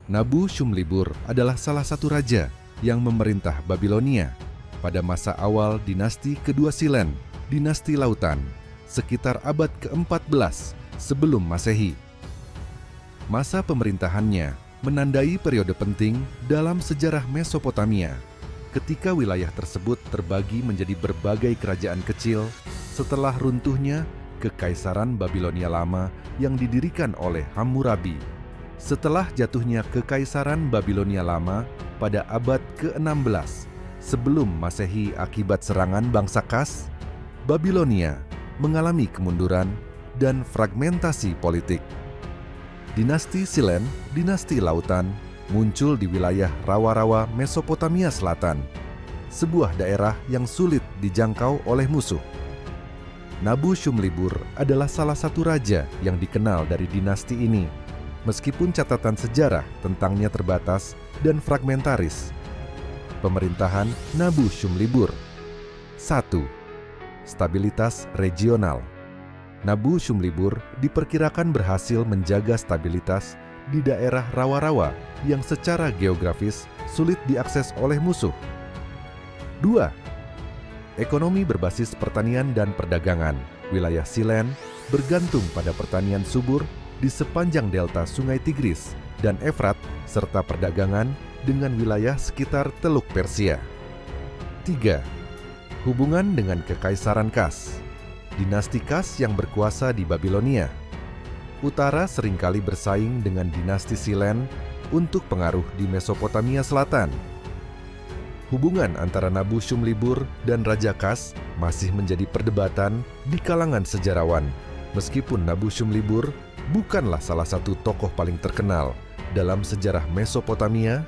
Nabu-Shumlibur adalah salah satu raja yang memerintah Babilonia pada masa awal dinasti kedua Silen, dinasti lautan, sekitar abad ke-14 sebelum Masehi. Masa pemerintahannya menandai periode penting dalam sejarah Mesopotamia, ketika wilayah tersebut terbagi menjadi berbagai kerajaan kecil setelah runtuhnya Kekaisaran Babilonia Lama yang didirikan oleh Hammurabi. Setelah jatuhnya Kekaisaran Babilonia Lama pada abad ke-16 sebelum Masehi akibat serangan bangsa Kas, Babilonia mengalami kemunduran dan fragmentasi politik. Dinasti Silen, dinasti lautan, muncul di wilayah rawa-rawa Mesopotamia Selatan, sebuah daerah yang sulit dijangkau oleh musuh. Nabu-Shumlibur adalah salah satu raja yang dikenal dari dinasti ini, meskipun catatan sejarah tentangnya terbatas dan fragmentaris. Pemerintahan Nabu-Shumlibur. 1. Stabilitas regional. Nabu-Shumlibur diperkirakan berhasil menjaga stabilitas di daerah rawa-rawa yang secara geografis sulit diakses oleh musuh. 2. Ekonomi berbasis pertanian dan perdagangan. Wilayah Silen bergantung pada pertanian subur di sepanjang delta Sungai Tigris dan Efrat, serta perdagangan dengan wilayah sekitar Teluk Persia. 3. Hubungan dengan Kekaisaran Kas. Dinasti Kas yang berkuasa di Babilonia. Utara seringkali bersaing dengan dinasti Silen untuk pengaruh di Mesopotamia Selatan. Hubungan antara Nabu-Shumlibur dan Raja Kas masih menjadi perdebatan di kalangan sejarawan, meskipun Nabu-Shumlibur bukanlah salah satu tokoh paling terkenal dalam sejarah Mesopotamia.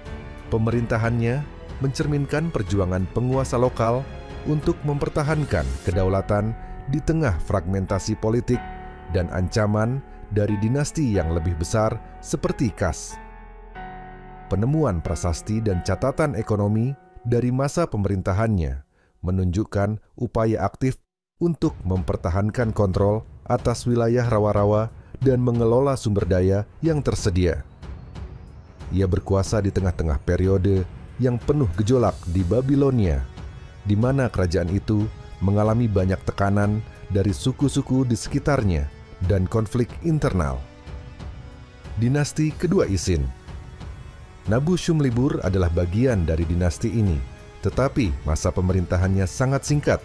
Pemerintahannya mencerminkan perjuangan penguasa lokal untuk mempertahankan kedaulatan di tengah fragmentasi politik dan ancaman dari dinasti yang lebih besar seperti Kas. Penemuan prasasti dan catatan ekonomi dari masa pemerintahannya menunjukkan upaya aktif untuk mempertahankan kontrol atas wilayah rawa-rawa dan mengelola sumber daya yang tersedia. Ia berkuasa di tengah-tengah periode yang penuh gejolak di Babilonia, di mana kerajaan itu mengalami banyak tekanan dari suku-suku di sekitarnya dan konflik internal. Dinasti kedua Isin. Nabu-Shumlibur adalah bagian dari dinasti ini, tetapi masa pemerintahannya sangat singkat,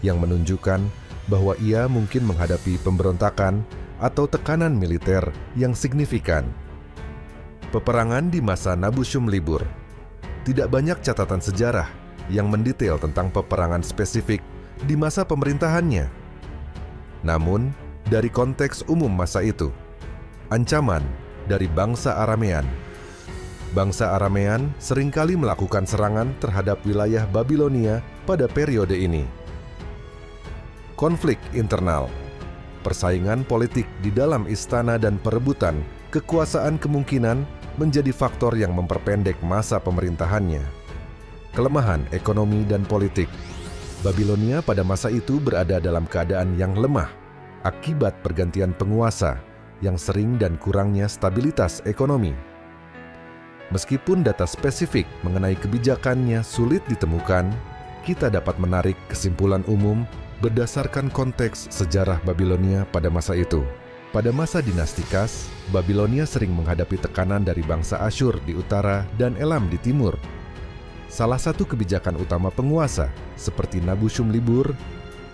yang menunjukkan bahwa ia mungkin menghadapi pemberontakan atau tekanan militer yang signifikan. Peperangan di masa Nabu-Shumlibur. Tidak banyak catatan sejarah yang mendetail tentang peperangan spesifik di masa pemerintahannya. Namun, dari konteks umum masa itu, ancaman dari bangsa Aramean. Bangsa Aramean seringkali melakukan serangan terhadap wilayah Babilonia pada periode ini. Konflik internal. Persaingan politik di dalam istana dan perebutan kekuasaan kemungkinan menjadi faktor yang memperpendek masa pemerintahannya. Kelemahan ekonomi dan politik. Babilonia pada masa itu berada dalam keadaan yang lemah akibat pergantian penguasa yang sering dan kurangnya stabilitas ekonomi. Meskipun data spesifik mengenai kebijakannya sulit ditemukan, kita dapat menarik kesimpulan umum berdasarkan konteks sejarah Babilonia pada masa itu. Pada masa dinasti Kas, Babilonia sering menghadapi tekanan dari bangsa Asyur di utara dan Elam di timur. Salah satu kebijakan utama penguasa, seperti Nabu-Shumlibur,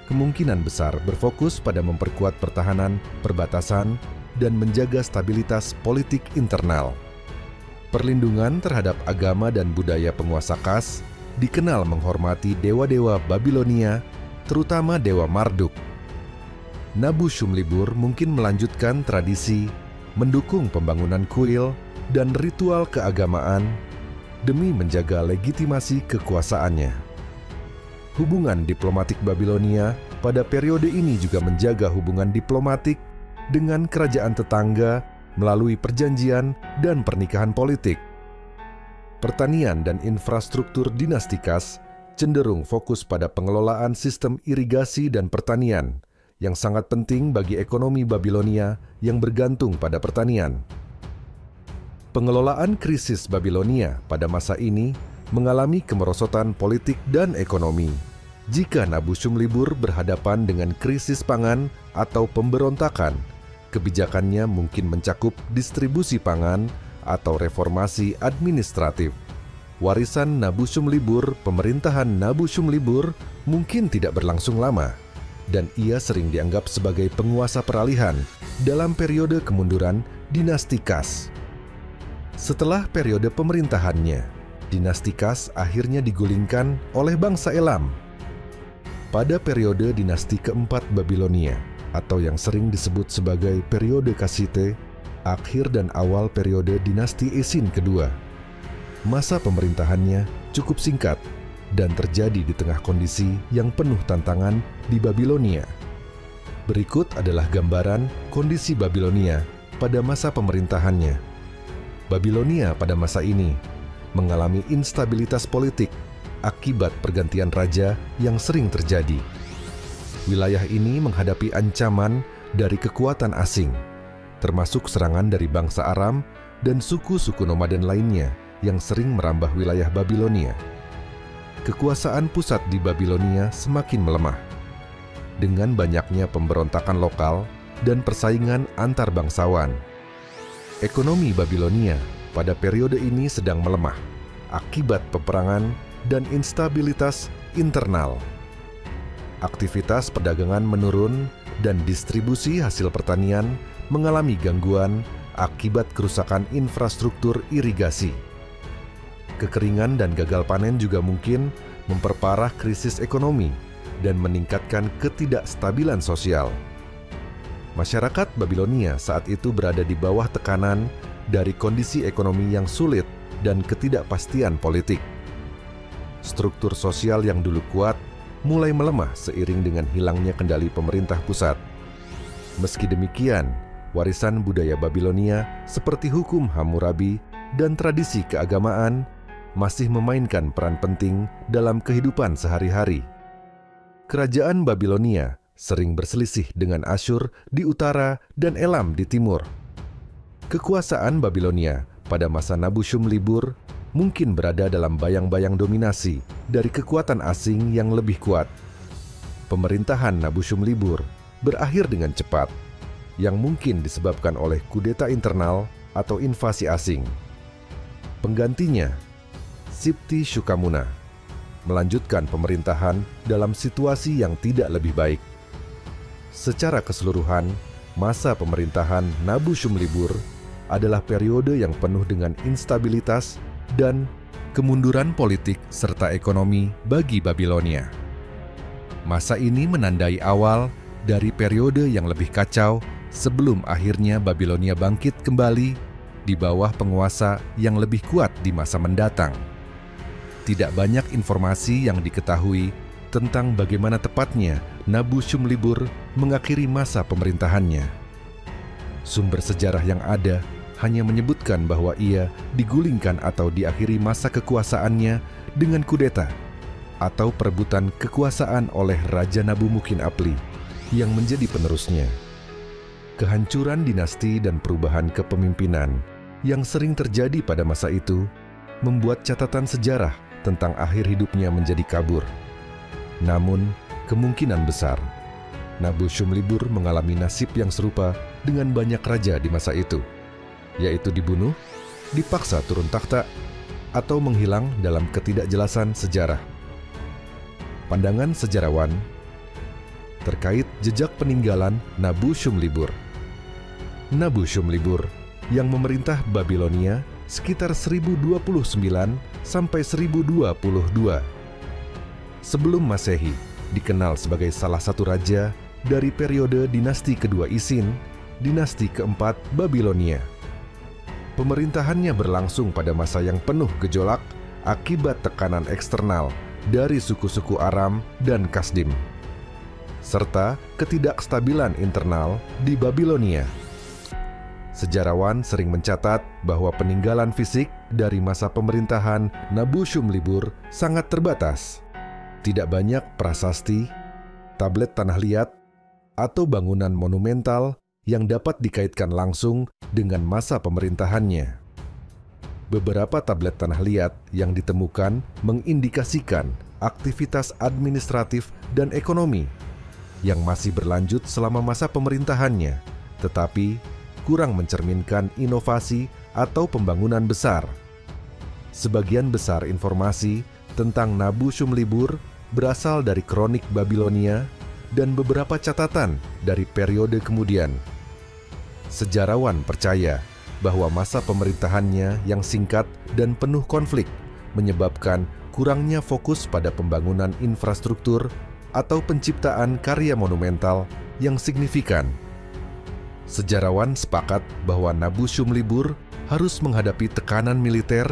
kemungkinan besar berfokus pada memperkuat pertahanan, perbatasan, dan menjaga stabilitas politik internal. Perlindungan terhadap agama dan budaya penguasa Kas dikenal menghormati dewa-dewa Babilonia, terutama Dewa Marduk. Nabu-Shumlibur mungkin melanjutkan tradisi mendukung pembangunan kuil dan ritual keagamaan demi menjaga legitimasi kekuasaannya. Hubungan diplomatik Babilonia pada periode ini juga menjaga hubungan diplomatik dengan kerajaan tetangga melalui perjanjian dan pernikahan politik. Pertanian dan infrastruktur dinasti Kas cenderung fokus pada pengelolaan sistem irigasi dan pertanian, yang sangat penting bagi ekonomi Babilonia yang bergantung pada pertanian. Pengelolaan krisis Babilonia pada masa ini mengalami kemerosotan politik dan ekonomi. Jika Nabusyum-Libur berhadapan dengan krisis pangan atau pemberontakan, kebijakannya mungkin mencakup distribusi pangan atau reformasi administratif. Warisan Nabusyum-Libur, pemerintahan Nabusyum-Libur mungkin tidak berlangsung lama, dan ia sering dianggap sebagai penguasa peralihan dalam periode kemunduran dinasti Kas. Setelah periode pemerintahannya, dinasti Kas akhirnya digulingkan oleh bangsa Elam. Pada periode dinasti keempat Babilonia, atau yang sering disebut sebagai periode Kassite, akhir dan awal periode dinasti Esin kedua, masa pemerintahannya cukup singkat dan terjadi di tengah kondisi yang penuh tantangan di Babilonia. Berikut adalah gambaran kondisi Babilonia pada masa pemerintahannya. Babilonia pada masa ini mengalami instabilitas politik akibat pergantian raja yang sering terjadi. Wilayah ini menghadapi ancaman dari kekuatan asing, termasuk serangan dari bangsa Aram dan suku-suku nomaden lainnya yang sering merambah wilayah Babilonia. Kekuasaan pusat di Babilonia semakin melemah, dengan banyaknya pemberontakan lokal dan persaingan antar bangsawan. Ekonomi Babilonia pada periode ini sedang melemah akibat peperangan dan instabilitas internal. Aktivitas perdagangan menurun dan distribusi hasil pertanian mengalami gangguan akibat kerusakan infrastruktur irigasi. Kekeringan dan gagal panen juga mungkin memperparah krisis ekonomi dan meningkatkan ketidakstabilan sosial. Masyarakat Babilonia saat itu berada di bawah tekanan dari kondisi ekonomi yang sulit dan ketidakpastian politik. Struktur sosial yang dulu kuat mulai melemah seiring dengan hilangnya kendali pemerintah pusat. Meski demikian, warisan budaya Babilonia seperti hukum Hammurabi dan tradisi keagamaan masih memainkan peran penting dalam kehidupan sehari-hari. Kerajaan Babilonia sering berselisih dengan Asyur di utara dan Elam di timur. Kekuasaan Babilonia pada masa Nabusyum-Libur mungkin berada dalam bayang-bayang dominasi dari kekuatan asing yang lebih kuat. Pemerintahan Nabusyum-Libur berakhir dengan cepat, yang mungkin disebabkan oleh kudeta internal atau invasi asing. Penggantinya, Sipti Shukamuna, melanjutkan pemerintahan dalam situasi yang tidak lebih baik. Secara keseluruhan, masa pemerintahan Nabusyum-Libur adalah periode yang penuh dengan instabilitas dan kemunduran politik serta ekonomi bagi Babilonia. Masa ini menandai awal dari periode yang lebih kacau sebelum akhirnya Babilonia bangkit kembali di bawah penguasa yang lebih kuat di masa mendatang. Tidak banyak informasi yang diketahui tentang bagaimana tepatnya Nabusyum-Libur mengakhiri masa pemerintahannya. Sumber sejarah yang ada hanya menyebutkan bahwa ia digulingkan atau diakhiri masa kekuasaannya dengan kudeta atau perebutan kekuasaan oleh Raja Nabumukin-Apli yang menjadi penerusnya. Kehancuran dinasti dan perubahan kepemimpinan yang sering terjadi pada masa itu membuat catatan sejarah tentang akhir hidupnya menjadi kabur. Namun, kemungkinan besar Nabusyum-Libur mengalami nasib yang serupa dengan banyak raja di masa itu, yaitu dibunuh, dipaksa turun takhta, atau menghilang dalam ketidakjelasan sejarah. Pandangan sejarawan terkait jejak peninggalan Nabusyum-Libur. Nabusyum-Libur yang memerintah Babilonia sekitar 1029 sampai 1022 sebelum Masehi, dikenal sebagai salah satu raja dari periode dinasti kedua Isin, dinasti keempat Babilonia. Pemerintahannya berlangsung pada masa yang penuh gejolak akibat tekanan eksternal dari suku-suku Aram dan Kasdim, serta ketidakstabilan internal di Babilonia. Sejarawan sering mencatat bahwa peninggalan fisik dari masa pemerintahan Nabusyum-Libur sangat terbatas. Tidak banyak prasasti, tablet tanah liat, atau bangunan monumental yang dapat dikaitkan langsung dengan masa pemerintahannya. Beberapa tablet tanah liat yang ditemukan mengindikasikan aktivitas administratif dan ekonomi yang masih berlanjut selama masa pemerintahannya, tetapi kurang mencerminkan inovasi atau pembangunan besar. Sebagian besar informasi tentang Nabu Shumlibur berasal dari kronik Babilonia dan beberapa catatan dari periode kemudian. Sejarawan percaya bahwa masa pemerintahannya yang singkat dan penuh konflik menyebabkan kurangnya fokus pada pembangunan infrastruktur atau penciptaan karya monumental yang signifikan. Sejarawan sepakat bahwa Nabu Shumlibur harus menghadapi tekanan militer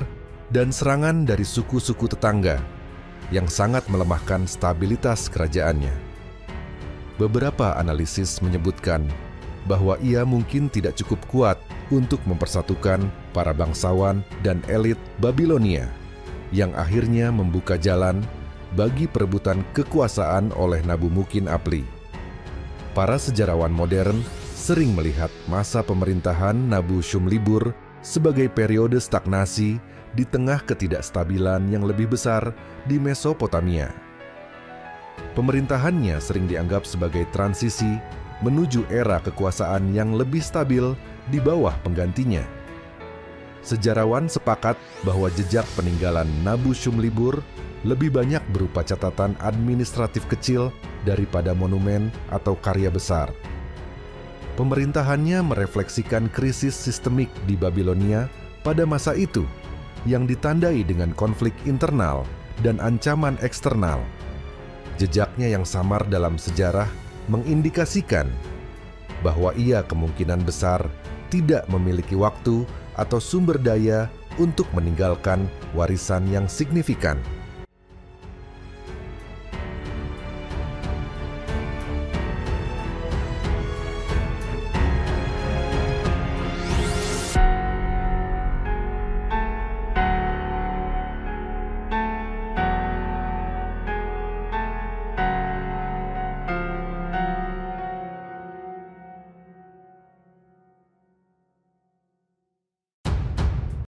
dan serangan dari suku-suku tetangga yang sangat melemahkan stabilitas kerajaannya. Beberapa analisis menyebutkan bahwa ia mungkin tidak cukup kuat untuk mempersatukan para bangsawan dan elit Babilonia yang akhirnya membuka jalan bagi perebutan kekuasaan oleh Nabumukin Apli. Para sejarawan modern sering melihat masa pemerintahan Nabu Shumlibur sebagai periode stagnasi di tengah ketidakstabilan yang lebih besar di Mesopotamia. Pemerintahannya sering dianggap sebagai transisi menuju era kekuasaan yang lebih stabil di bawah penggantinya. Sejarawan sepakat bahwa jejak peninggalan Nabu Shumlibur lebih banyak berupa catatan administratif kecil daripada monumen atau karya besar. Pemerintahannya merefleksikan krisis sistemik di Babilonia pada masa itu yang ditandai dengan konflik internal dan ancaman eksternal. Jejaknya yang samar dalam sejarah mengindikasikan bahwa ia kemungkinan besar tidak memiliki waktu atau sumber daya untuk meninggalkan warisan yang signifikan.